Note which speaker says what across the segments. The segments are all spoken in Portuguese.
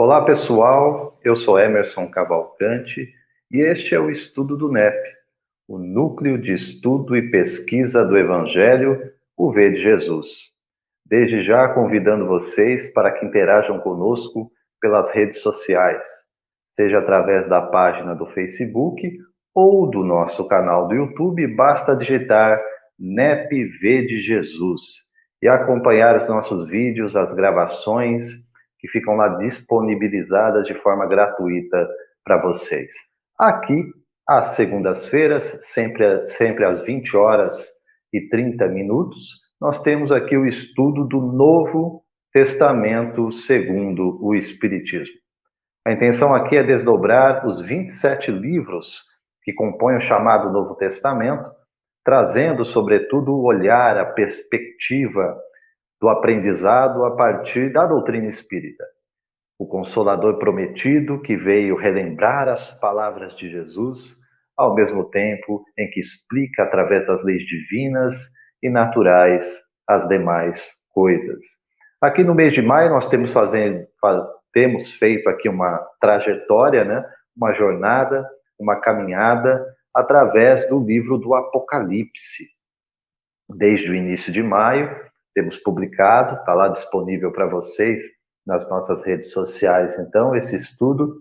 Speaker 1: Olá pessoal, eu sou Emerson Cavalcante e este é o estudo do NEP, o Núcleo de Estudo e Pesquisa do Evangelho, o V de Jesus. Desde já convidando vocês para que interajam conosco pelas redes sociais, seja através da página do Facebook ou do nosso canal do YouTube, basta digitar NEP V de Jesus e acompanhar os nossos vídeos, as gravações que ficam lá disponibilizadas de forma gratuita para vocês. Aqui, às segundas-feiras, sempre às 20 horas e 30 minutos, nós temos aqui o estudo do Novo Testamento segundo o Espiritismo. A intenção aqui é desdobrar os 27 livros que compõem o chamado Novo Testamento, trazendo, sobretudo, o olhar, a perspectiva do aprendizado a partir da doutrina espírita. O Consolador prometido que veio relembrar as palavras de Jesus, ao mesmo tempo em que explica através das leis divinas e naturais as demais coisas. Aqui no mês de maio nós temos feito aqui uma trajetória, né? Uma jornada, uma caminhada através do livro do Apocalipse. Desde o início de maio, temos publicado, está lá disponível para vocês nas nossas redes sociais, então, esse estudo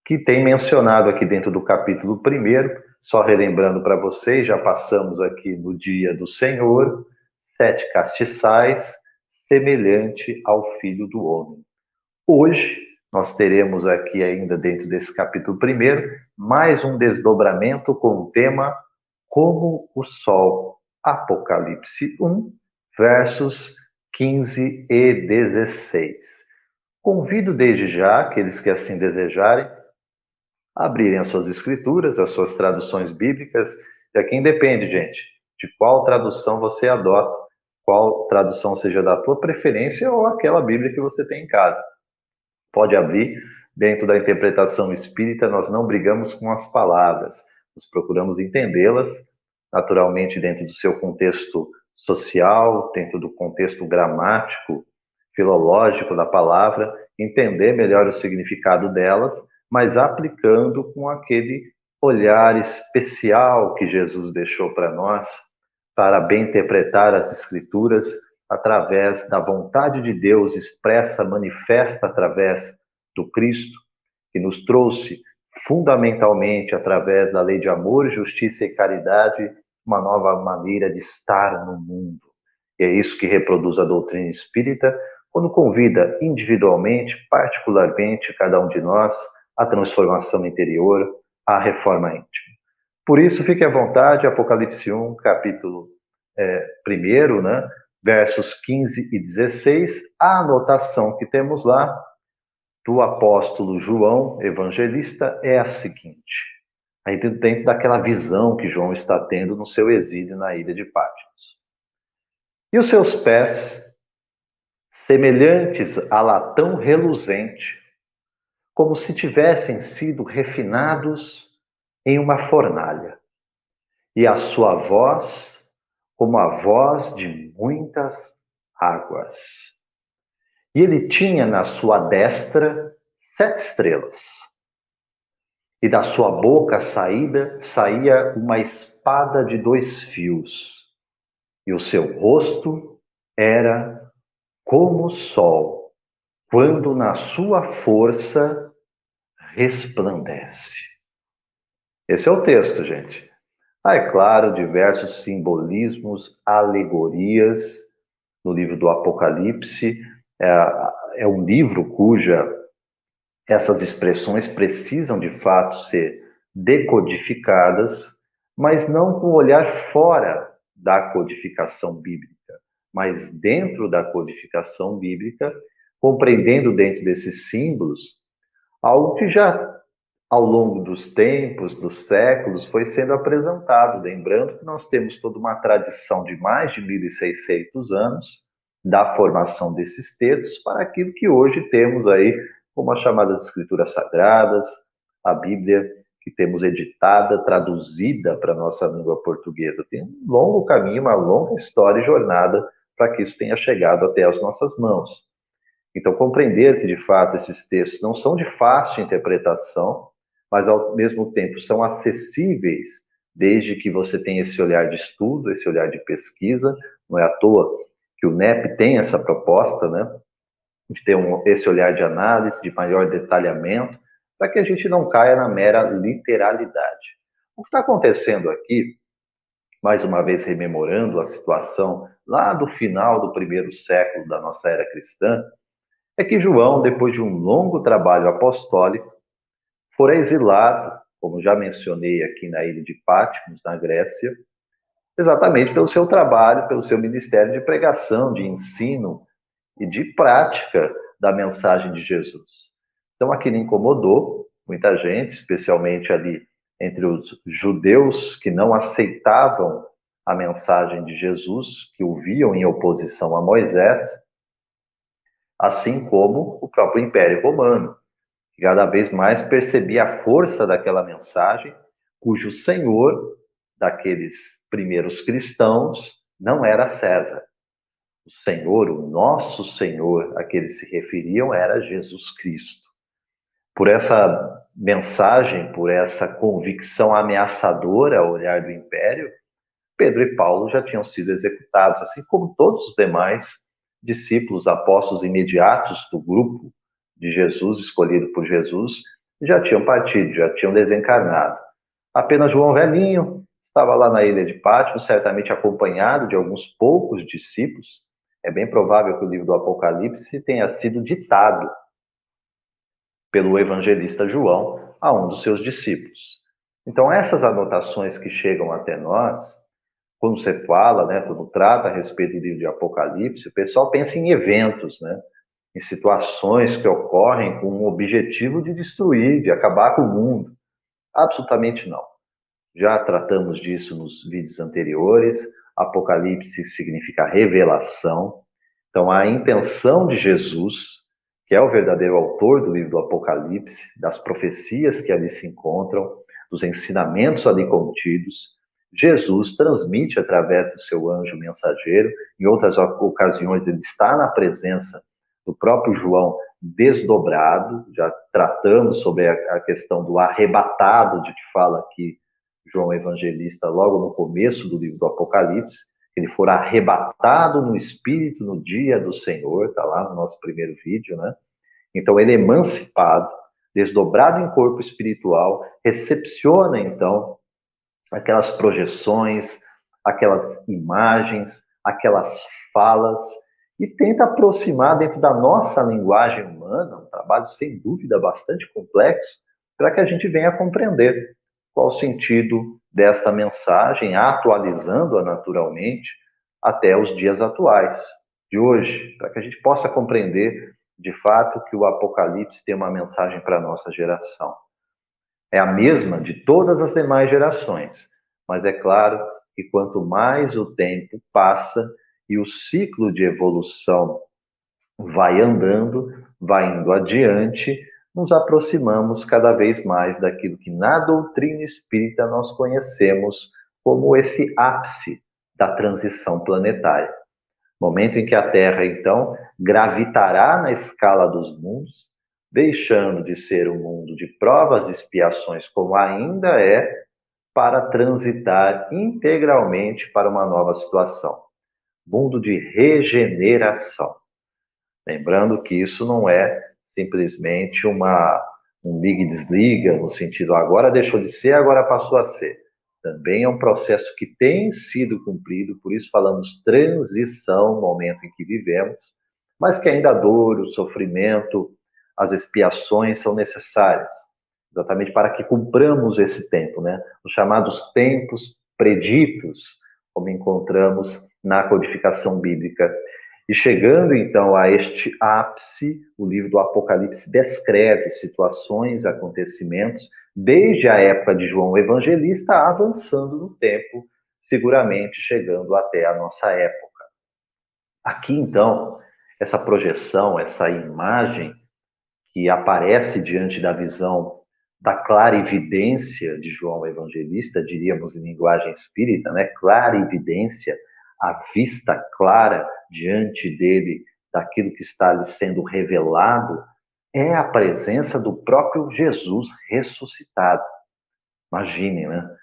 Speaker 1: que tem mencionado aqui dentro do capítulo 1º, só relembrando para vocês, já passamos aqui no dia do Senhor, 7 castiçais, semelhante ao Filho do Homem. Hoje, nós teremos aqui ainda dentro desse capítulo 1º, mais um desdobramento com o tema Como o Sol, Apocalipse 1, versos 15 e 16. Convido desde já aqueles que assim desejarem a abrirem as suas escrituras, as suas traduções bíblicas, e aqui independe, gente, de qual tradução você adota, qual tradução seja da tua preferência ou aquela Bíblia que você tem em casa. Pode abrir. Dentro da interpretação espírita, nós não brigamos com as palavras, nós procuramos entendê-las, naturalmente dentro do seu contexto social, dentro do contexto gramático, filológico da palavra, entender melhor o significado delas, mas aplicando com aquele olhar especial que Jesus deixou para nós, para bem interpretar as Escrituras através da vontade de Deus expressa, manifesta através do Cristo, que nos trouxe fundamentalmente através da lei de amor, justiça e caridade, uma nova maneira de estar no mundo. E é isso que reproduz a doutrina espírita, quando convida individualmente, particularmente, cada um de nós, à transformação interior, à reforma íntima. Por isso, fique à vontade, Apocalipse 1, capítulo 1º, né? Versos 15 e 16, a anotação que temos lá do apóstolo João, evangelista, é a seguinte. Aí dentro daquela visão que João está tendo no seu exílio na ilha de Patmos. E os seus pés, semelhantes a latão reluzente, como se tivessem sido refinados em uma fornalha. E a sua voz, como a voz de muitas águas. E ele tinha na sua destra 7 estrelas. E da sua boca saía uma espada de 2 fios. E o seu rosto era como o sol, quando na sua força resplandece. Esse é o texto, gente. É claro, diversos simbolismos, alegorias no livro do Apocalipse. É um livro cuja essas expressões precisam de fato ser decodificadas, mas não com o olhar fora da codificação bíblica, mas dentro da codificação bíblica, compreendendo dentro desses símbolos algo que já ao longo dos tempos, dos séculos, foi sendo apresentado. Lembrando que nós temos toda uma tradição de mais de 1.600 anos da formação desses textos para aquilo que hoje temos aí como as chamadas Escrituras Sagradas, a Bíblia que temos editada, traduzida para a nossa língua portuguesa. Tem um longo caminho, uma longa história e jornada para que isso tenha chegado até as nossas mãos. Então, compreender que, de fato, esses textos não são de fácil interpretação, mas, ao mesmo tempo, são acessíveis, desde que você tenha esse olhar de estudo, esse olhar de pesquisa. Não é à toa que o NEP tem essa proposta, né, de ter esse olhar de análise, de maior detalhamento, para que a gente não caia na mera literalidade. O que está acontecendo aqui, mais uma vez rememorando a situação lá do final do primeiro século da nossa era cristã, é que João, depois de um longo trabalho apostólico, fora exilado, como já mencionei aqui na ilha de Patmos, na Grécia, exatamente pelo seu trabalho, pelo seu ministério de pregação, de ensino e de prática da mensagem de Jesus. Então aquilo incomodou muita gente, especialmente ali entre os judeus que não aceitavam a mensagem de Jesus, que o viam em oposição a Moisés, assim como o próprio Império Romano, que cada vez mais percebia a força daquela mensagem, cujo senhor daqueles primeiros cristãos não era César. O Senhor, o nosso Senhor, a que eles se referiam, era Jesus Cristo. Por essa mensagem, por essa convicção ameaçadora ao olhar do império, Pedro e Paulo já tinham sido executados, assim como todos os demais discípulos, apóstolos imediatos do grupo de Jesus, escolhido por Jesus, já tinham partido, já tinham desencarnado. Apenas João Velhinho estava lá na ilha de Patmos, certamente acompanhado de alguns poucos discípulos. É bem provável que o livro do Apocalipse tenha sido ditado pelo evangelista João a um dos seus discípulos. Então, essas anotações que chegam até nós, quando você fala, né, quando trata a respeito do livro de Apocalipse, o pessoal pensa em eventos, né, em situações que ocorrem com o objetivo de destruir, de acabar com o mundo. Absolutamente não. Já tratamos disso nos vídeos anteriores. Apocalipse significa revelação. Então, a intenção de Jesus, que é o verdadeiro autor do livro do Apocalipse, das profecias que ali se encontram, dos ensinamentos ali contidos, Jesus transmite através do seu anjo mensageiro. Em outras ocasiões, ele está na presença do próprio João desdobrado. Já tratamos sobre a questão do arrebatado, de que fala aqui João Evangelista logo no começo do livro do Apocalipse. Ele for arrebatado no Espírito no dia do Senhor, está lá no nosso primeiro vídeo, né? Então ele é emancipado, desdobrado em corpo espiritual, recepciona então aquelas projeções, aquelas imagens, aquelas falas, e tenta aproximar dentro da nossa linguagem humana, um trabalho sem dúvida bastante complexo, para que a gente venha compreender qual o sentido desta mensagem, atualizando-a naturalmente até os dias atuais, de hoje, para que a gente possa compreender de fato que o Apocalipse tem uma mensagem para a nossa geração. É a mesma de todas as demais gerações, mas é claro que quanto mais o tempo passa e o ciclo de evolução vai andando, vai indo adiante, nos aproximamos cada vez mais daquilo que na doutrina espírita nós conhecemos como esse ápice da transição planetária. Momento em que a Terra, então, gravitará na escala dos mundos, deixando de ser um mundo de provas e expiações como ainda é, para transitar integralmente para uma nova situação. Mundo de regeneração. Lembrando que isso não é simplesmente um liga e desliga, no sentido agora deixou de ser, agora passou a ser. Também é um processo que tem sido cumprido, por isso falamos transição, momento em que vivemos, mas que ainda a dor, o sofrimento, as expiações são necessárias, exatamente para que cumpramos esse tempo, né? Os chamados tempos preditos, como encontramos na codificação bíblica. E chegando então a este ápice, o livro do Apocalipse descreve situações, acontecimentos, desde a época de João Evangelista, avançando no tempo, seguramente chegando até a nossa época. Aqui então, essa projeção, essa imagem que aparece diante da visão da clarividência de João Evangelista, diríamos em linguagem espírita, né? Clarividência, a vista clara diante dele daquilo que está lhe sendo revelado é a presença do próprio Jesus ressuscitado. Imagine, né?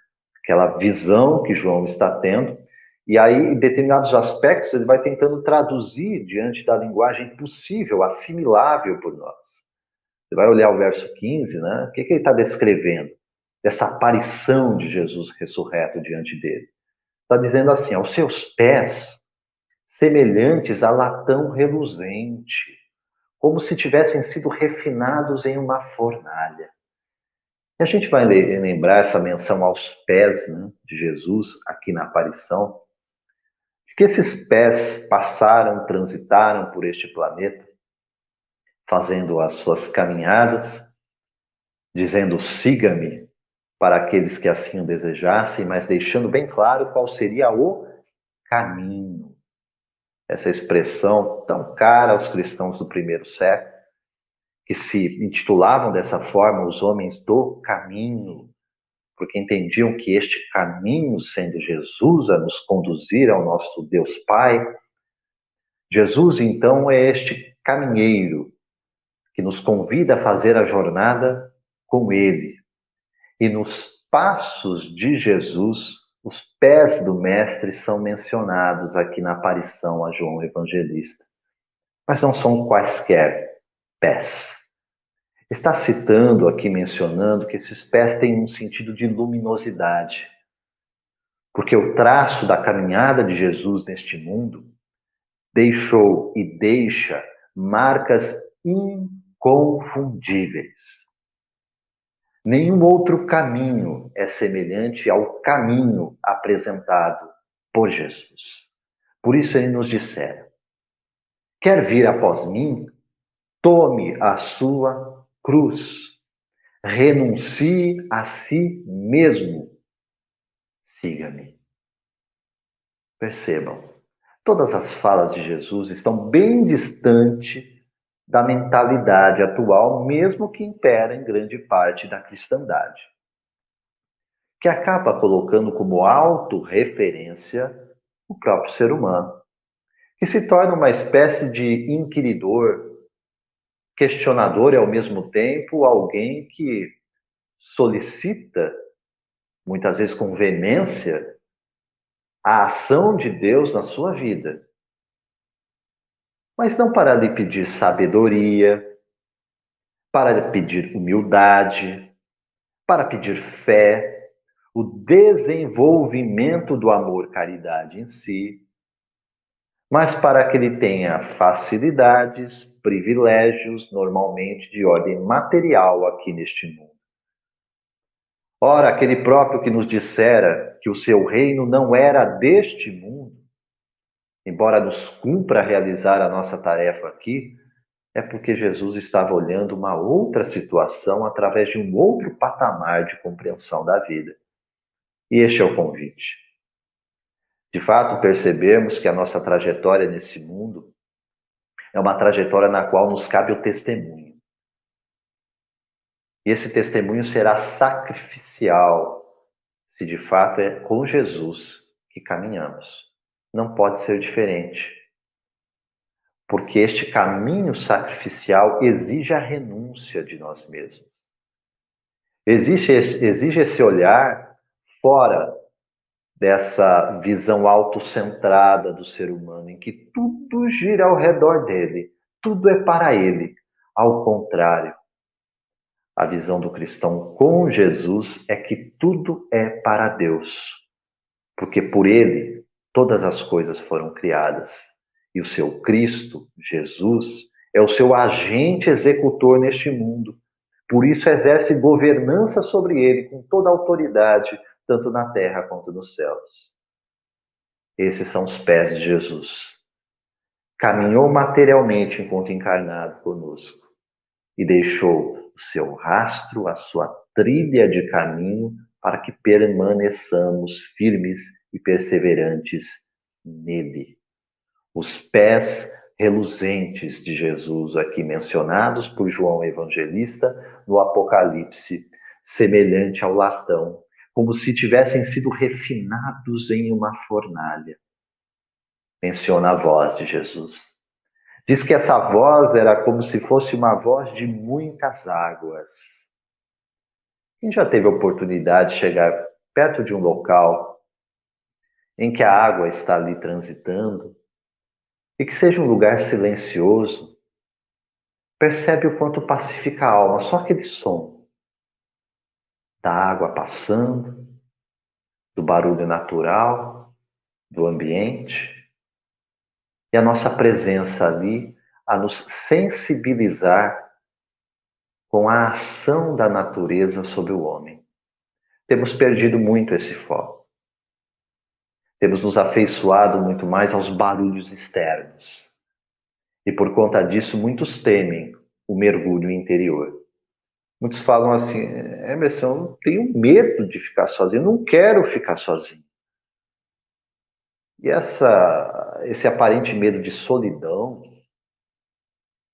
Speaker 1: Aquela visão que João está tendo, e aí, em determinados aspectos, ele vai tentando traduzir diante da linguagem possível, assimilável por nós. Você vai olhar o verso 15, né? O que ele está descrevendo? Dessa aparição de Jesus ressurreto diante dele. Está dizendo assim, aos seus pés, semelhantes a latão reluzente, como se tivessem sido refinados em uma fornalha. E a gente vai lembrar essa menção aos pés, né, de Jesus, aqui na aparição, de que esses pés passaram, transitaram por este planeta, fazendo as suas caminhadas, dizendo siga-me para aqueles que assim o desejassem, mas deixando bem claro qual seria o caminho. Essa expressão tão cara aos cristãos do primeiro século, que se intitulavam dessa forma os homens do caminho, porque entendiam que este caminho, sendo Jesus a nos conduzir ao nosso Deus Pai, Jesus então é este caminheiro que nos convida a fazer a jornada com Ele. E nos passos de Jesus, os pés do Mestre são mencionados aqui na aparição a João Evangelista. Mas não são quaisquer pés. Está citando aqui, mencionando que esses pés têm um sentido de luminosidade. Porque o traço da caminhada de Jesus neste mundo deixou e deixa marcas inconfundíveis. Nenhum outro caminho é semelhante ao caminho apresentado por Jesus. Por isso ele nos dissera: quer vir após mim? Tome a sua cruz, renuncie a si mesmo, siga-me. Percebam, todas as falas de Jesus estão bem distante da mentalidade atual, mesmo que impera em grande parte da cristandade, que acaba colocando como autorreferência o próprio ser humano, que se torna uma espécie de inquiridor, questionador e, ao mesmo tempo, alguém que solicita, muitas vezes com veemência, a ação de Deus na sua vida. Mas não para lhe pedir sabedoria, para lhe pedir humildade, para pedir fé, o desenvolvimento do amor-caridade em si, mas para que ele tenha facilidades, privilégios, normalmente de ordem material aqui neste mundo. Ora, aquele próprio que nos dissera que o seu reino não era deste mundo, embora nos cumpra realizar a nossa tarefa aqui, é porque Jesus estava olhando uma outra situação através de um outro patamar de compreensão da vida. E este é o convite. De fato, percebemos que a nossa trajetória nesse mundo é uma trajetória na qual nos cabe o testemunho. E esse testemunho será sacrificial, se de fato é com Jesus que caminhamos. Não pode ser diferente. Porque este caminho sacrificial exige a renúncia de nós mesmos. Exige esse olhar fora dessa visão autocentrada do ser humano, em que tudo gira ao redor dele, tudo é para ele. Ao contrário, a visão do cristão com Jesus é que tudo é para Deus, porque por ele todas as coisas foram criadas. E o seu Cristo, Jesus, é o seu agente executor neste mundo. Por isso exerce governança sobre ele com toda a autoridade, tanto na terra quanto nos céus. Esses são os pés de Jesus. Caminhou materialmente enquanto encarnado conosco e deixou o seu rastro, a sua trilha de caminho, para que permaneçamos firmes e perseverantes nele. Os pés reluzentes de Jesus, aqui mencionados por João Evangelista no Apocalipse, semelhante ao latão, como se tivessem sido refinados em uma fornalha. Menciona a voz de Jesus. Diz que essa voz era como se fosse uma voz de muitas águas. Quem já teve a oportunidade de chegar perto de um local em que a água está ali transitando e que seja um lugar silencioso, percebe o quanto pacifica a alma, só aquele som da água passando, do barulho natural, do ambiente e a nossa presença ali a nos sensibilizar com a ação da natureza sobre o homem. Temos perdido muito esse foco. Temos nos afeiçoado muito mais aos barulhos externos. E por conta disso, muitos temem o mergulho interior. Muitos falam assim: Emerson, eu tenho medo de ficar sozinho, não quero ficar sozinho. E esse aparente medo de solidão,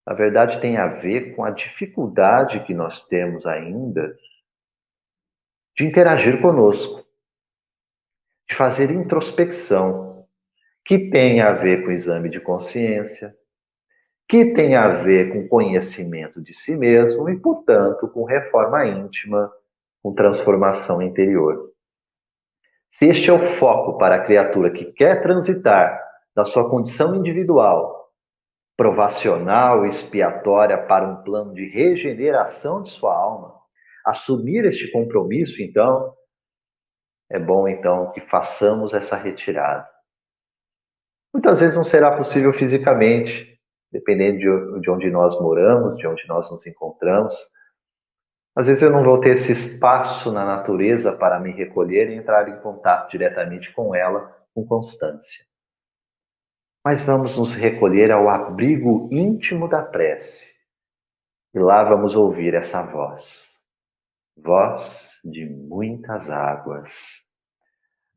Speaker 1: na verdade, tem a ver com a dificuldade que nós temos ainda de interagir conosco, de fazer introspecção, que tem a ver com exame de consciência, que tem a ver com conhecimento de si mesmo e, portanto, com reforma íntima, com transformação interior. Se este é o foco para a criatura que quer transitar da sua condição individual, provacional e expiatória para um plano de regeneração de sua alma, assumir este compromisso, então, é bom então que façamos essa retirada. Muitas vezes não será possível fisicamente, dependendo de onde nós moramos, de onde nós nos encontramos. Às vezes eu não vou ter esse espaço na natureza para me recolher e entrar em contato diretamente com ela com constância. Mas vamos nos recolher ao abrigo íntimo da prece. E lá vamos ouvir essa voz. Voz de muitas águas.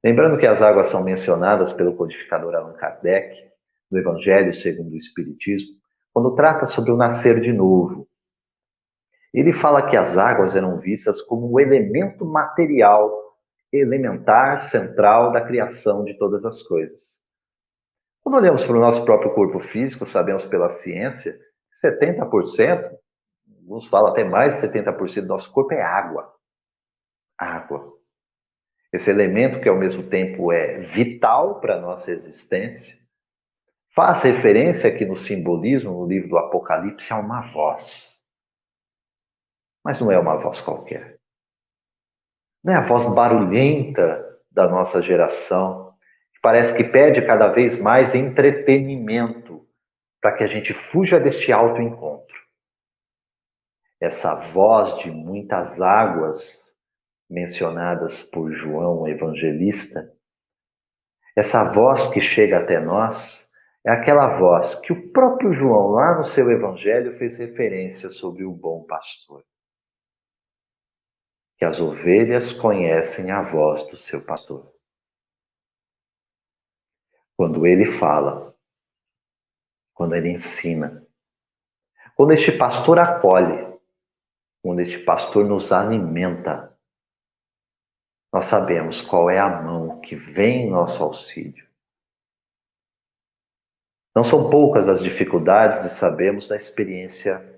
Speaker 1: Lembrando que as águas são mencionadas pelo codificador Allan Kardec, no Evangelho segundo o Espiritismo, quando trata sobre o nascer de novo. Ele fala que as águas eram vistas como um elemento material, elementar, central da criação de todas as coisas. Quando olhamos para o nosso próprio corpo físico, sabemos pela ciência que 70%, uns falam até mais de 70% do nosso corpo é água. Água. Esse elemento que ao mesmo tempo é vital para a nossa existência, faz referência aqui no simbolismo, no livro do Apocalipse, a uma voz. Mas não é uma voz qualquer. Não é a voz barulhenta da nossa geração, que parece que pede cada vez mais entretenimento para que a gente fuja deste autoencontro. Essa voz de muitas águas mencionadas por João Evangelista, essa voz que chega até nós, é aquela voz que o próprio João, lá no seu Evangelho, fez referência sobre o bom pastor. Que as ovelhas conhecem a voz do seu pastor. Quando ele fala, quando ele ensina, quando este pastor acolhe, quando este pastor nos alimenta, nós sabemos qual é a mão que vem em nosso auxílio. Não são poucas as dificuldades e sabemos da experiência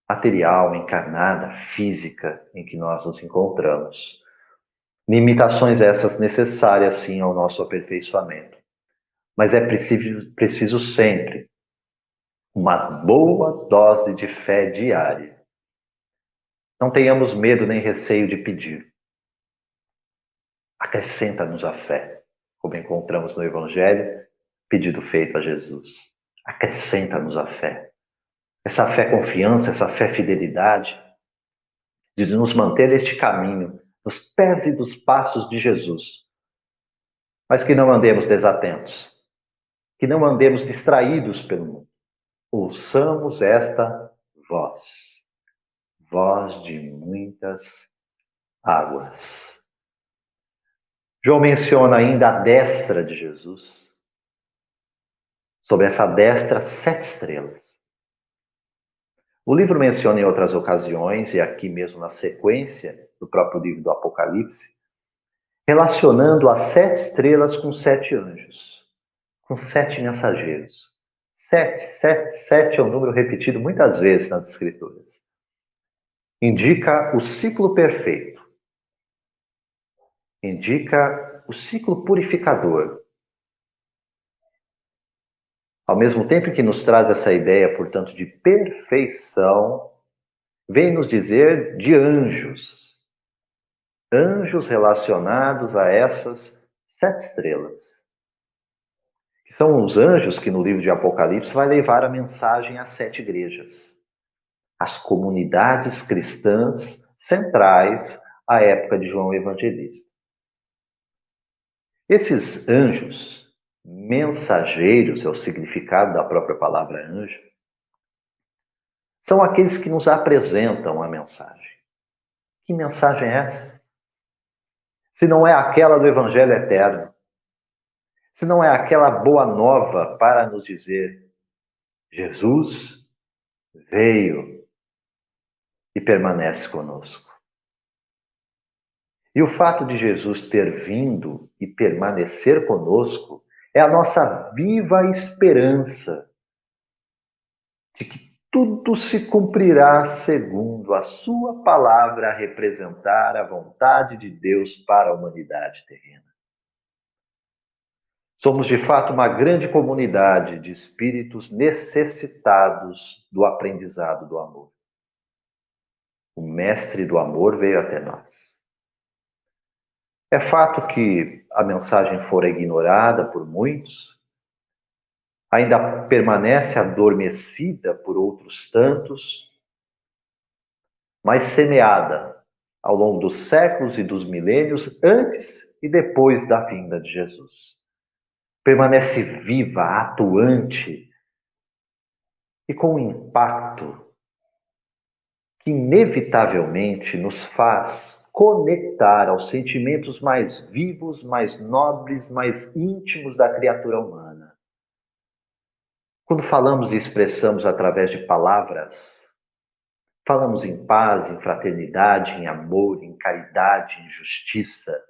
Speaker 1: material, encarnada, física em que nós nos encontramos. Limitações essas necessárias, sim, ao nosso aperfeiçoamento. Mas é preciso sempre uma boa dose de fé diária. Não tenhamos medo nem receio de pedir. Acrescenta-nos a fé, como encontramos no Evangelho, pedido feito a Jesus. Acrescenta-nos a fé. Essa fé confiança, essa fé fidelidade, de nos manter neste caminho, nos pés e dos passos de Jesus. Mas que não andemos desatentos, que não andemos distraídos pelo mundo. Ouçamos esta voz, voz de muitas águas. João menciona ainda a destra de Jesus. Sobre essa destra, 7 estrelas. O livro menciona em outras ocasiões, e aqui mesmo na sequência do próprio livro do Apocalipse, relacionando as 7 estrelas com 7 anjos, com 7 mensageiros. Sete, sete, sete é um número repetido muitas vezes nas Escrituras. Indica o ciclo perfeito. Indica o ciclo purificador. Ao mesmo tempo que nos traz essa ideia, portanto, de perfeição, vem nos dizer de anjos. Anjos relacionados a essas sete estrelas. Que são os anjos que no livro de Apocalipse vai levar a mensagem às sete igrejas. As comunidades cristãs centrais à época de João Evangelista. Esses anjos, mensageiros, é o significado da própria palavra anjo, são aqueles que nos apresentam a mensagem. Que mensagem é essa? Se não é aquela do Evangelho eterno, se não é aquela boa nova para nos dizer: Jesus veio e permanece conosco. E o fato de Jesus ter vindo e permanecer conosco é a nossa viva esperança de que tudo se cumprirá segundo a sua palavra a representar a vontade de Deus para a humanidade terrena. Somos de fato uma grande comunidade de espíritos necessitados do aprendizado do amor. O mestre do amor veio até nós. É fato que a mensagem fora ignorada por muitos, ainda permanece adormecida por outros tantos, mas semeada ao longo dos séculos e dos milênios, antes e depois da vinda de Jesus. Permanece viva, atuante e com um impacto que inevitavelmente nos faz conectar aos sentimentos mais vivos, mais nobres, mais íntimos da criatura humana. Quando falamos e expressamos através de palavras, falamos em paz, em fraternidade, em amor, em caridade, em justiça.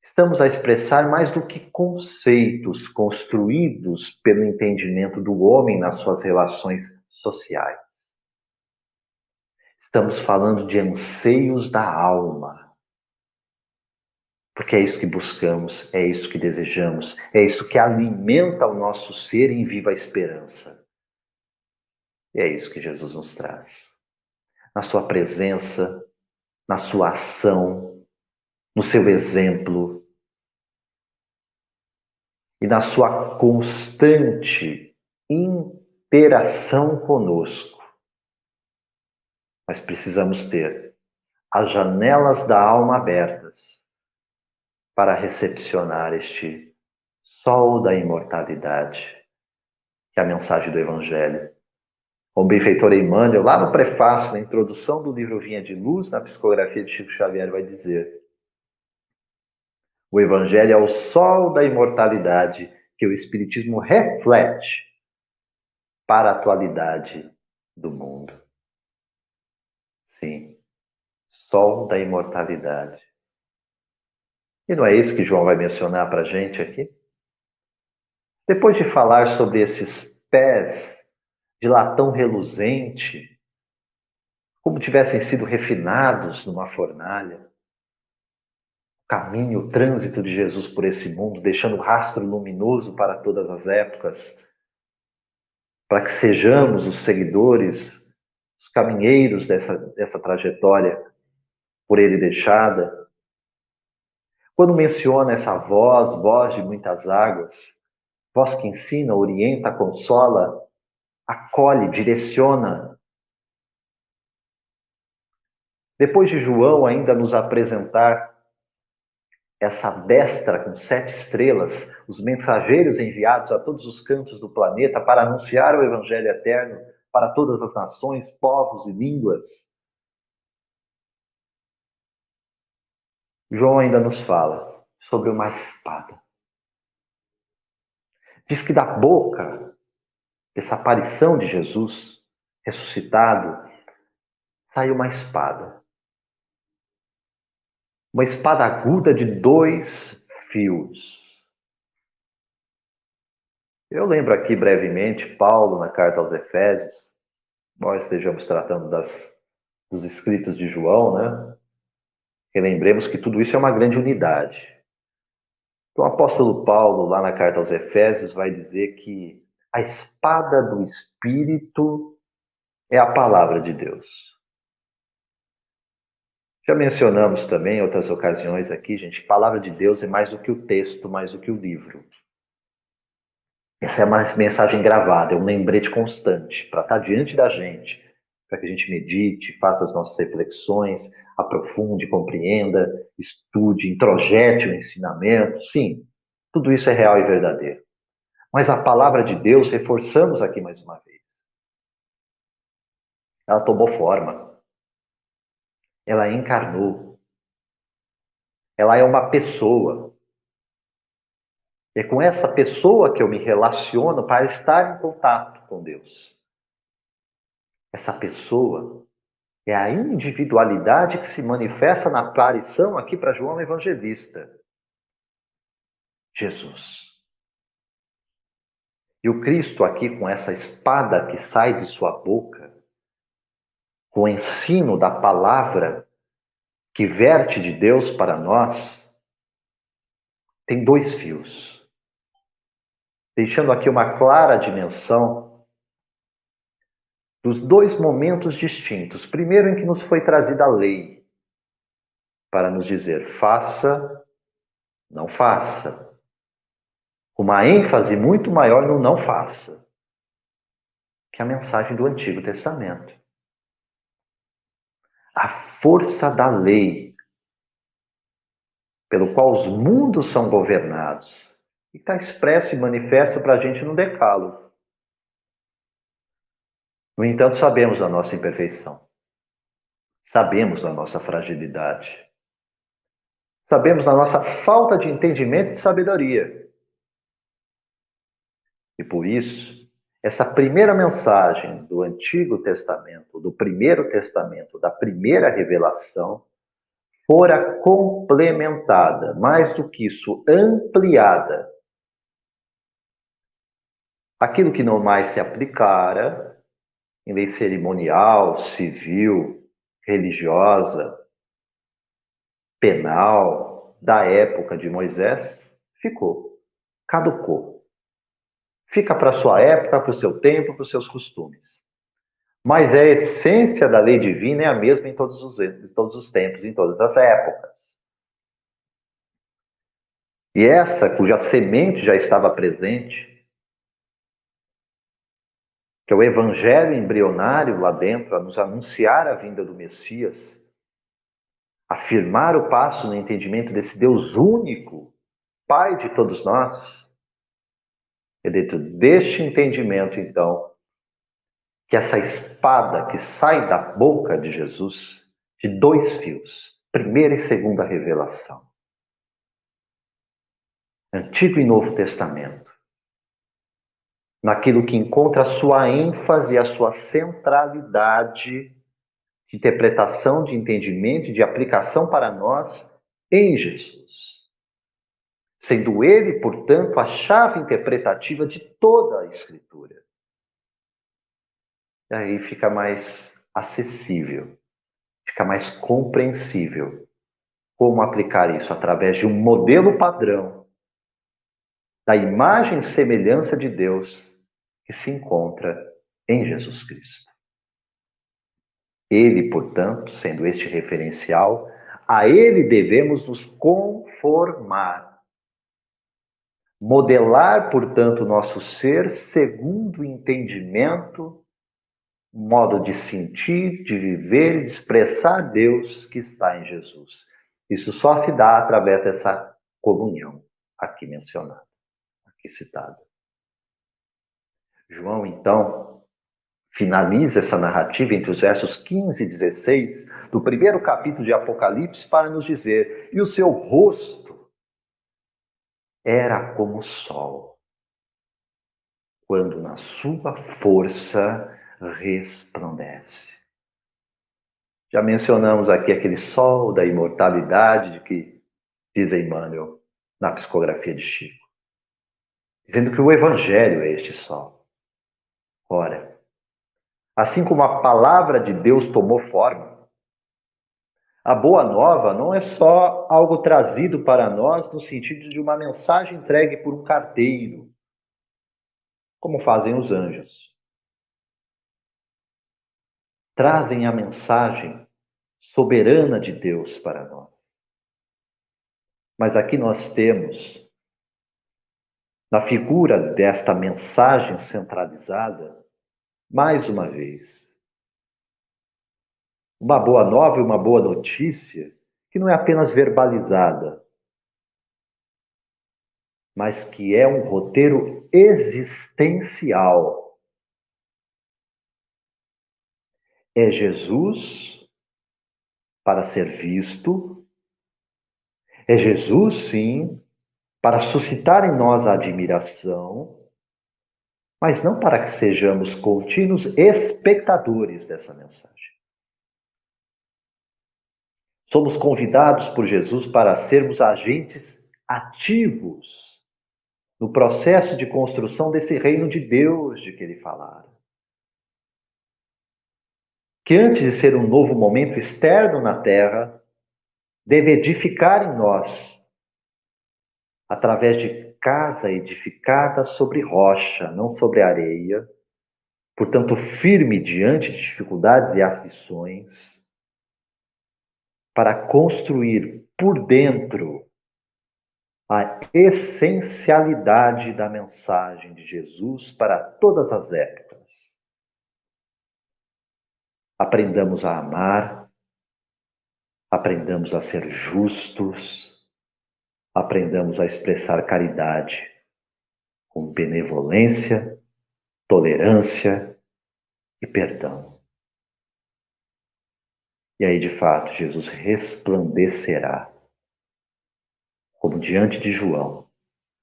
Speaker 1: Estamos a expressar mais do que conceitos construídos pelo entendimento do homem nas suas relações sociais. Estamos falando de anseios da alma. Porque é isso que buscamos, é isso que desejamos, é isso que alimenta o nosso ser em viva esperança. E é isso que Jesus nos traz. Na sua presença, na sua ação, no seu exemplo e na sua constante interação conosco. Mas precisamos ter as janelas da alma abertas para recepcionar este sol da imortalidade, que é a mensagem do Evangelho. O benfeitor Emmanuel, lá no prefácio, na introdução do livro Vinha de Luz, na psicografia de Chico Xavier, vai dizer: o Evangelho é o sol da imortalidade que o Espiritismo reflete para a atualidade do mundo. Sim, sol da imortalidade. E não é isso que João vai mencionar para a gente aqui? Depois de falar sobre esses pés de latão reluzente, como tivessem sido refinados numa fornalha, caminho, o trânsito de Jesus por esse mundo, deixando rastro luminoso para todas as épocas, para que sejamos os seguidores, os caminheiros dessa trajetória por ele deixada. Quando menciona essa voz, voz de muitas águas, voz que ensina, orienta, consola, acolhe, direciona. Depois de João ainda nos apresentar essa destra com sete estrelas, os mensageiros enviados a todos os cantos do planeta para anunciar o Evangelho eterno para todas as nações, povos e línguas. João ainda nos fala sobre uma espada. Diz que da boca dessa aparição de Jesus ressuscitado saiu uma espada. Uma espada aguda de 2 fios. Eu lembro aqui brevemente Paulo na carta aos Efésios, nós estejamos tratando dos escritos de João, né? Relembremos que tudo isso é uma grande unidade. Então, o apóstolo Paulo, lá na carta aos Efésios, vai dizer que a espada do Espírito é a palavra de Deus. Já mencionamos também em outras ocasiões aqui, gente, palavra de Deus é mais do que o texto, mais do que o livro. Essa é uma mensagem gravada, é um lembrete constante para estar diante da gente, para que a gente medite, faça as nossas reflexões, aprofunde, compreenda, estude, introjete o ensinamento. Sim, tudo isso é real e verdadeiro. Mas a palavra de Deus, reforçamos aqui mais uma vez, ela tomou forma, ela encarnou, ela é uma pessoa. É com essa pessoa que eu me relaciono para estar em contato com Deus. Essa pessoa é a individualidade que se manifesta na aparição aqui para João Evangelista. Jesus. E o Cristo aqui com essa espada que sai de sua boca, com o ensino da palavra que verte de Deus para nós, tem dois fios. Deixando aqui uma clara dimensão dos dois momentos distintos. Primeiro, em que nos foi trazida a lei, para nos dizer: faça, não faça. Uma ênfase muito maior no não faça, que a mensagem do Antigo Testamento. A força da lei, pelo qual os mundos são governados, e está expresso e manifesto para a gente no Decálogo. No entanto, sabemos da nossa imperfeição. Sabemos da nossa fragilidade. Sabemos da nossa falta de entendimento e de sabedoria. E por isso, essa primeira mensagem do Antigo Testamento, do Primeiro Testamento, da primeira revelação, fora complementada, mais do que isso, ampliada. Aquilo que não mais se aplicara em lei cerimonial, civil, religiosa, penal, da época de Moisés, ficou, caducou. Fica para a sua época, para o seu tempo, para os seus costumes. Mas a essência da lei divina é a mesma em todos os tempos, em todas as épocas. E essa, cuja semente já estava presente, que é o evangelho embrionário lá dentro, a nos anunciar a vinda do Messias, afirmar o passo no entendimento desse Deus único, Pai de todos nós. É dentro deste entendimento, então, que essa espada que sai da boca de Jesus, de dois fios, primeira e segunda revelação, Antigo e Novo Testamento, naquilo que encontra a sua ênfase e a sua centralidade de interpretação, de entendimento e de aplicação para nós em Jesus. Sendo ele, portanto, a chave interpretativa de toda a Escritura. E aí fica mais acessível, fica mais compreensível como aplicar isso através de um modelo padrão da imagem e semelhança de Deus que se encontra em Jesus Cristo. Ele, portanto, sendo este referencial, a ele devemos nos conformar. Modelar, portanto, o nosso ser segundo o entendimento, modo de sentir, de viver e de expressar Deus que está em Jesus. Isso só se dá através dessa comunhão aqui mencionada, aqui citada. João, então, finaliza essa narrativa entre os versos 15 e 16 do primeiro capítulo de Apocalipse para nos dizer: e o seu rosto era como o sol, quando na sua força resplandece. Já mencionamos aqui aquele sol da imortalidade de que diz Emmanuel na psicografia de Chico. dizendo que o Evangelho é este sol. Ora, assim como a palavra de Deus tomou forma, a boa nova não é só algo trazido para nós no sentido de uma mensagem entregue por um carteiro, como fazem os anjos. Trazem a mensagem soberana de Deus para nós. Mas aqui nós temos, na figura desta mensagem centralizada, mais uma vez, uma boa nova e uma boa notícia que não é apenas verbalizada, mas que é um roteiro existencial. É Jesus para ser visto, é Jesus, sim, para suscitar em nós a admiração, mas não para que sejamos contínuos espectadores dessa mensagem. Somos convidados por Jesus para sermos agentes ativos no processo de construção desse reino de Deus de que ele falara. Que antes de ser um novo momento externo na terra, deve edificar em nós, através de casa edificada sobre rocha, não sobre areia, portanto firme diante de dificuldades e aflições, para construir por dentro a essencialidade da mensagem de Jesus para todas as épocas. Aprendamos a amar, aprendamos a ser justos, aprendamos a expressar caridade com benevolência, tolerância e perdão. E aí, de fato, Jesus resplandecerá, como diante de João,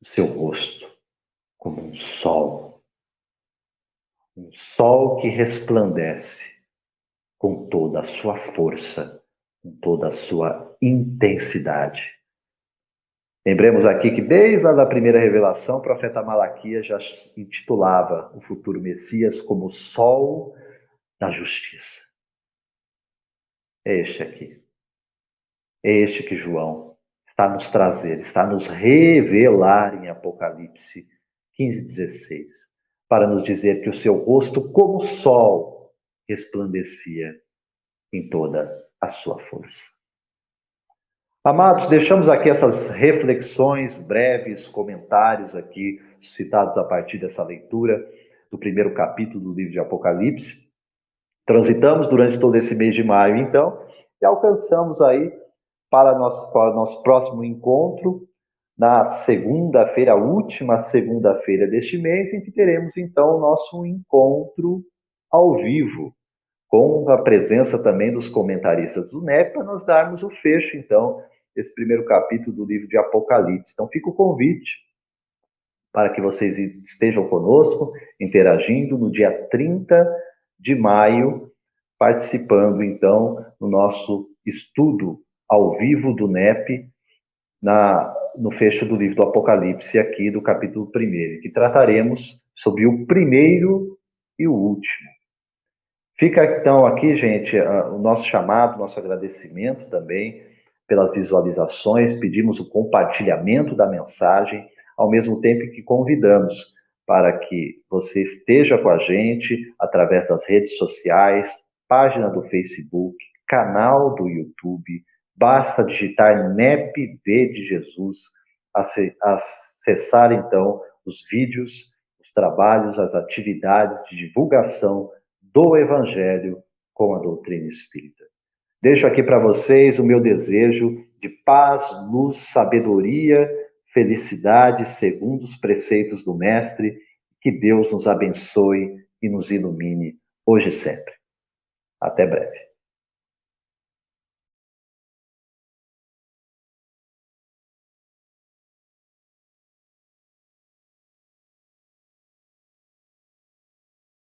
Speaker 1: o seu rosto, como um sol que resplandece com toda a sua força, com toda a sua intensidade. Lembremos aqui que desde a primeira revelação, o profeta Malaquias já intitulava o futuro Messias como o sol da justiça. É este aqui. É este que João está a nos trazer, está a nos revelar em Apocalipse 15:16, para nos dizer que o seu rosto, como sol, resplandecia em toda a sua força. Amados, deixamos aqui essas reflexões, breves comentários aqui, citados a partir dessa leitura do primeiro capítulo do livro de Apocalipse. Transitamos durante todo esse mês de maio, então, e alcançamos aí para nosso próximo encontro, na segunda-feira, a última segunda-feira deste mês, em que teremos, então, o nosso encontro ao vivo, com a presença também dos comentaristas do NEP, para nós darmos o fecho, então, desse primeiro capítulo do livro de Apocalipse. Então, fica o convite para que vocês estejam conosco, interagindo no dia 30 de maio, participando, então, no nosso estudo ao vivo do NEP, no fecho do livro do Apocalipse, aqui do capítulo 1, que trataremos sobre o primeiro e o último. Fica então aqui, gente, o nosso chamado, nosso agradecimento também pelas visualizações, pedimos o compartilhamento da mensagem, ao mesmo tempo que convidamos para que você esteja com a gente através das redes sociais, página do Facebook, canal do YouTube, basta digitar NEPV de Jesus, acessar então os vídeos, os trabalhos, as atividades de divulgação do Evangelho com a doutrina espírita. Deixo aqui para vocês o meu desejo de paz, luz, sabedoria, felicidade, segundo os preceitos do Mestre. Que Deus nos abençoe e nos ilumine hoje e sempre. Até breve.